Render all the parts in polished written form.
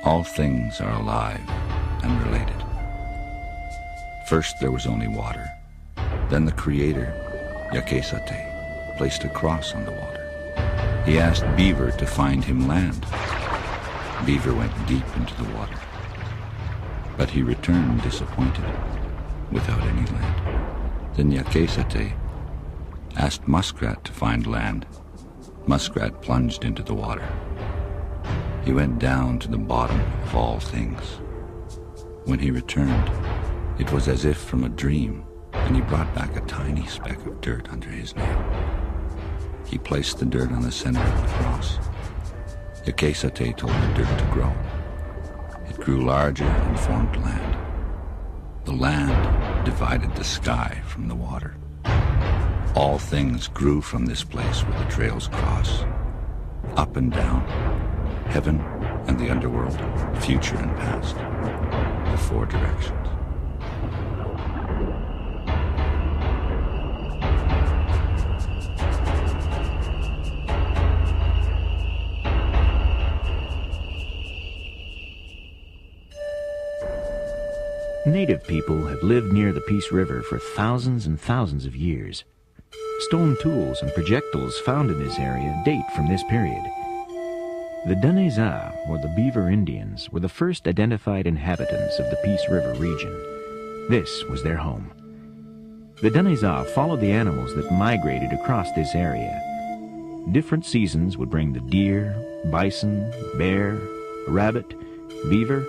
All things are alive and related. First there was only water. Then the Creator, Yakesate, placed a cross on the water. He asked Beaver to find him land. Beaver went deep into the water, but he returned disappointed, without any land. Then Yakesate asked Muskrat to find land. Muskrat plunged into the water. He went down to the bottom of all things. When he returned, it was as if from a dream, and he brought back a tiny speck of dirt under his nail. He placed the dirt on the center of the cross. Yakesate told the dirt to grow. It grew larger and formed land. The land divided the sky from the water. All things grew from this place where the trails cross, up and down, heaven and the underworld, future and past, the four directions. Native people have lived near the Peace River for thousands and thousands of years. Stone tools and projectiles found in this area date from this period. The Dunvegan, or the Beaver Indians, were the first identified inhabitants of the Peace River region. This was their home. The Dunvegan followed the animals that migrated across this area. Different seasons would bring the deer, bison, bear, rabbit, beaver,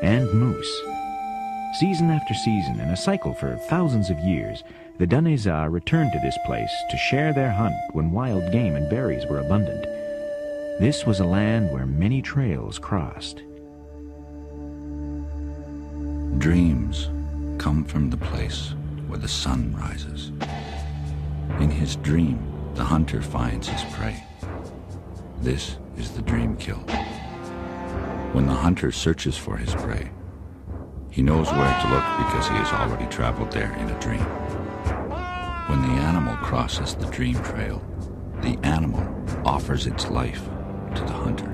and moose. Season after season, in a cycle for thousands of years, the Dunvegan returned to this place to share their hunt when wild game and berries were abundant. This was a land where many trails crossed. Dreams come from the place where the sun rises. In his dream, the hunter finds his prey. This is the dream kill. When the hunter searches for his prey, he knows where to look because he has already traveled there in a dream. When the animal crosses the dream trail, the animal offers its life to the hunter.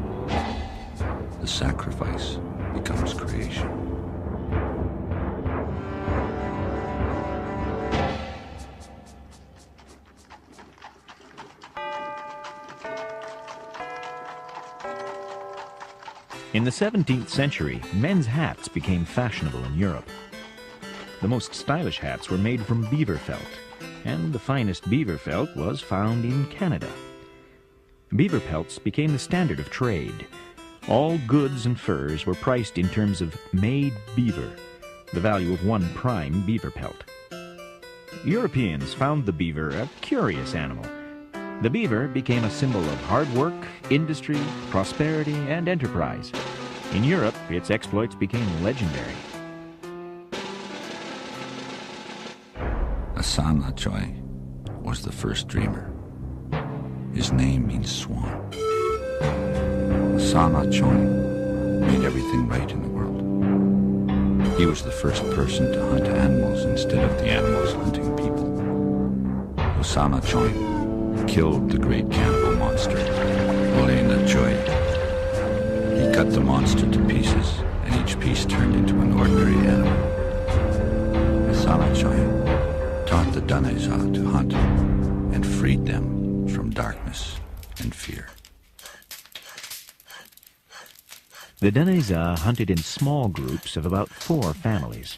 The sacrifice becomes creation. In the 17th century, men's hats became fashionable in Europe. The most stylish hats were made from beaver felt, and the finest beaver felt was found in Canada. Beaver pelts became the standard of trade. All goods and furs were priced in terms of made beaver, the value of one prime beaver pelt. Europeans found the beaver a curious animal. The beaver became a symbol of hard work, industry, prosperity, and enterprise. In Europe, its exploits became legendary. Asana Choi was the first dreamer. His name means swan. Asana Choi made everything right in the world. He was the first person to hunt animals instead of the animals hunting people. Asana Choi killed the great cannibal monster, Olena Choi. He cut the monster to pieces, and each piece turned into an ordinary animal. Asana Choi taught the Dunvegan to hunt and freed them from darkness and fear. The Dunvegan hunted in small groups of about 4 families.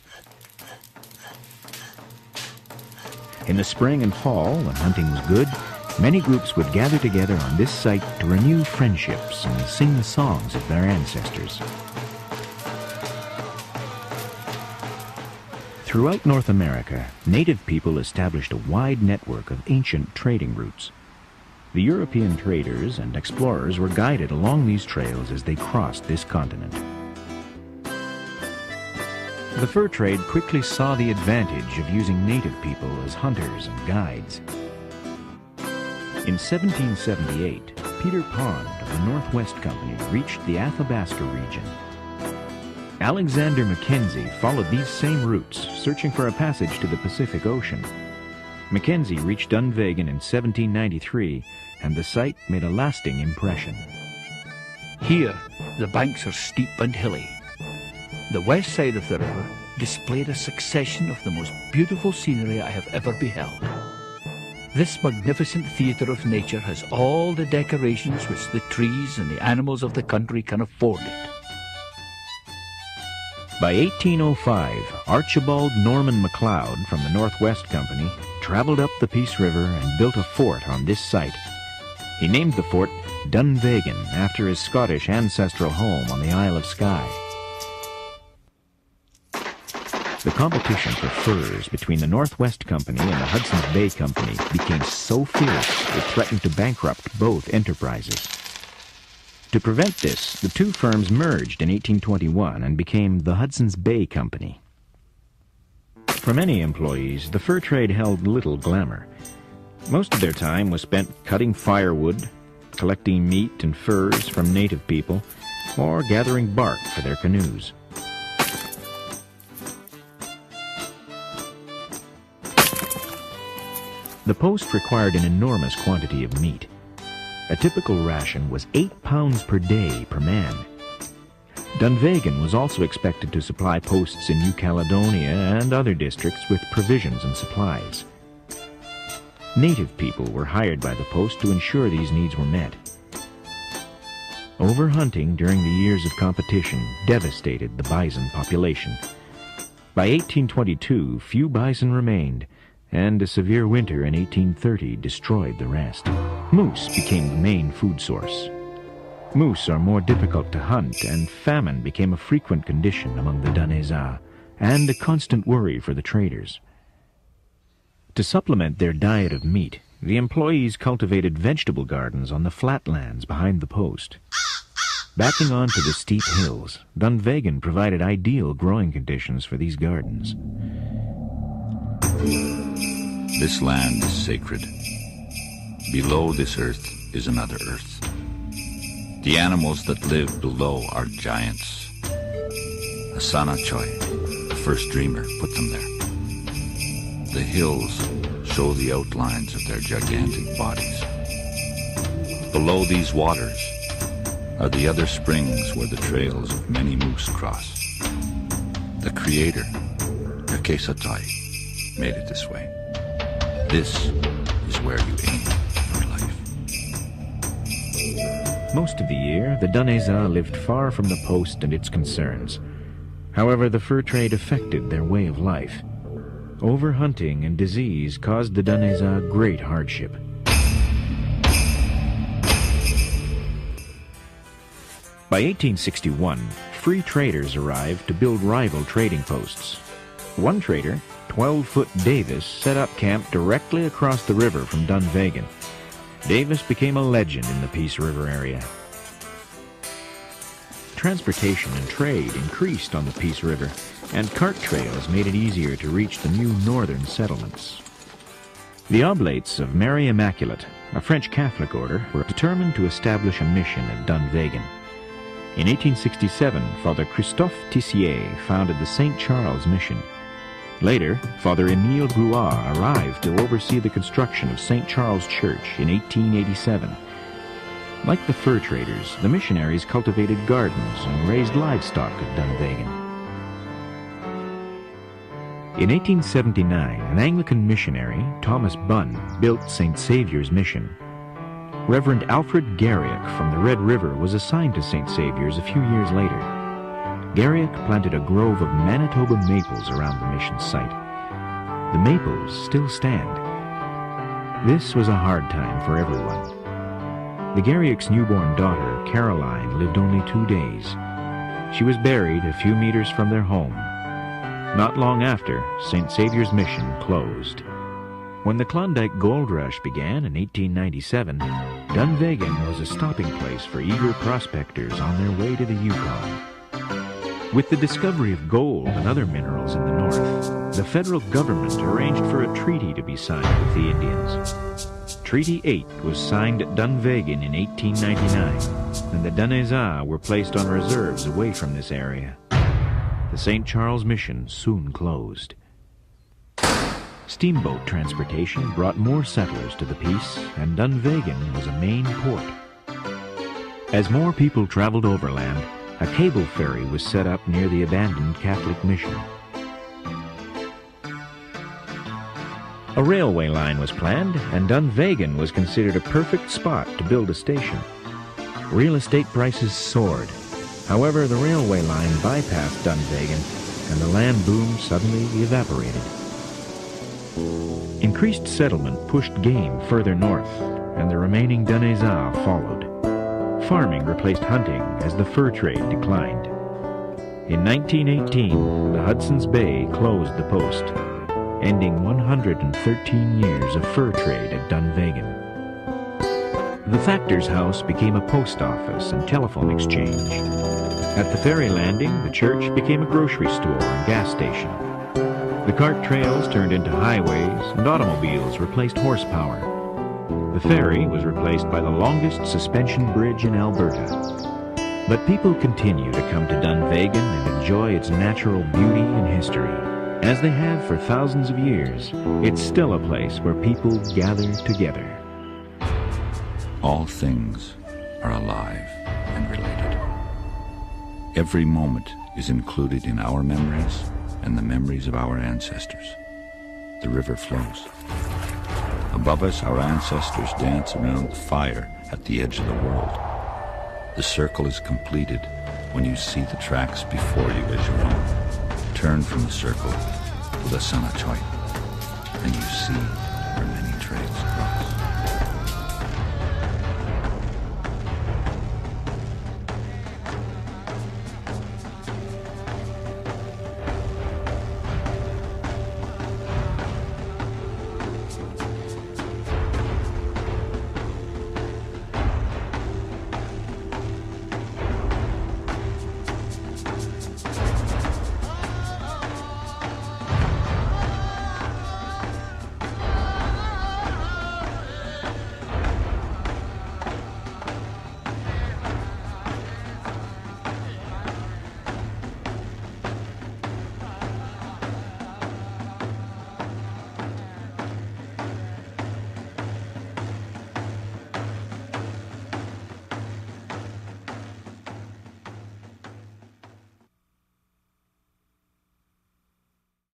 In the spring and fall, when hunting was good, many groups would gather together on this site to renew friendships and sing the songs of their ancestors. Throughout North America, native people established a wide network of ancient trading routes. The European traders and explorers were guided along these trails as they crossed this continent. The fur trade quickly saw the advantage of using native people as hunters and guides. In 1778, Peter Pond of the Northwest Company reached the Athabasca region. Alexander Mackenzie followed these same routes, searching for a passage to the Pacific Ocean. Mackenzie reached Dunvegan in 1793, and the site made a lasting impression. Here, the banks are steep and hilly. The west side of the river displayed a succession of the most beautiful scenery I have ever beheld. This magnificent theatre of nature has all the decorations which the trees and the animals of the country can afford it. By 1805, Archibald Norman MacLeod from the Northwest Company traveled up the Peace River and built a fort on this site. He named the fort Dunvegan after his Scottish ancestral home on the Isle of Skye. The competition for furs between the Northwest Company and the Hudson's Bay Company became so fierce it threatened to bankrupt both enterprises. To prevent this, the two firms merged in 1821 and became the Hudson's Bay Company. For many employees, the fur trade held little glamour. Most of their time was spent cutting firewood, collecting meat and furs from native people, or gathering bark for their canoes. The post required an enormous quantity of meat. A typical ration was 8 pounds per day per man. Dunvegan was also expected to supply posts in New Caledonia and other districts with provisions and supplies. Native people were hired by the post to ensure these needs were met. Overhunting during the years of competition devastated the bison population. By 1822, few bison remained, and a severe winter in 1830 destroyed the rest. Moose became the main food source. Moose are more difficult to hunt, and famine became a frequent condition among the Danezaa, and a constant worry for the traders. To supplement their diet of meat, the employees cultivated vegetable gardens on the flatlands behind the post. Backing onto the steep hills, Dunvegan provided ideal growing conditions for these gardens. This land is sacred. Below this earth is another earth. The animals that live below are giants. Asana Choi, the first dreamer, put them there. The hills show the outlines of their gigantic bodies. Below these waters are the other springs where the trails of many moose cross. The Creator, Yakesatai, made it this way. This is where you aim for life. Most of the year, the Danezaa lived far from the post and its concerns. However, the fur trade affected their way of life. Overhunting and disease caused the Danezaa great hardship. By 1861, free traders arrived to build rival trading posts. One trader, 12-foot Davis, set up camp directly across the river from Dunvegan. Davis became a legend in the Peace River area. Transportation and trade increased on the Peace River, and cart trails made it easier to reach the new northern settlements. The Oblates of Mary Immaculate, a French Catholic order, were determined to establish a mission at Dunvegan. In 1867, Father Christophe Tissier founded the St. Charles Mission. Later, Father Émile Grouard arrived to oversee the construction of St. Charles Church in 1887. Like the fur traders, the missionaries cultivated gardens and raised livestock at Dunvegan. In 1879, an Anglican missionary, Thomas Bunn, built St. Saviour's Mission. Reverend Alfred Garriock from the Red River was assigned to St. Saviour's a few years later. Garriock planted a grove of Manitoba maples around the mission site. The maples still stand. This was a hard time for everyone. The Garriock's newborn daughter, Caroline, lived only 2 days. She was buried a few meters from their home. Not long after, St. Saviour's Mission closed. When the Klondike Gold Rush began in 1897, Dunvegan was a stopping place for eager prospectors on their way to the Yukon. With the discovery of gold and other minerals in the north, the federal government arranged for a treaty to be signed with the Indians. Treaty 8 was signed at Dunvegan in 1899, and the Danezaa were placed on reserves away from this area. The St. Charles Mission soon closed. Steamboat transportation brought more settlers to the Peace, and Dunvegan was a main port. As more people traveled overland, a cable ferry was set up near the abandoned Catholic mission. A railway line was planned, and Dunvegan was considered a perfect spot to build a station. Real estate prices soared. However, the railway line bypassed Dunvegan, and the land boom suddenly evaporated. Increased settlement pushed game further north, and the remaining Dunvegan followed. Farming replaced hunting as the fur trade declined. In 1918, the Hudson's Bay closed the post, ending 113 years of fur trade at Dunvegan. The Factor's house became a post office and telephone exchange. At the ferry landing, the church became a grocery store and gas station. The cart trails turned into highways, and automobiles replaced horsepower. The ferry was replaced by the longest suspension bridge in Alberta. But people continue to come to Dunvegan and enjoy its natural beauty and history. As they have for thousands of years, it's still a place where people gather together. All things are alive and related. Every moment is included in our memories and the memories of our ancestors. The river flows. Above us, our ancestors dance around the fire at the edge of the world. The circle is completed when you see the tracks before you as you run. Turn from the circle to the Sana Choi, and you see where many trails cross.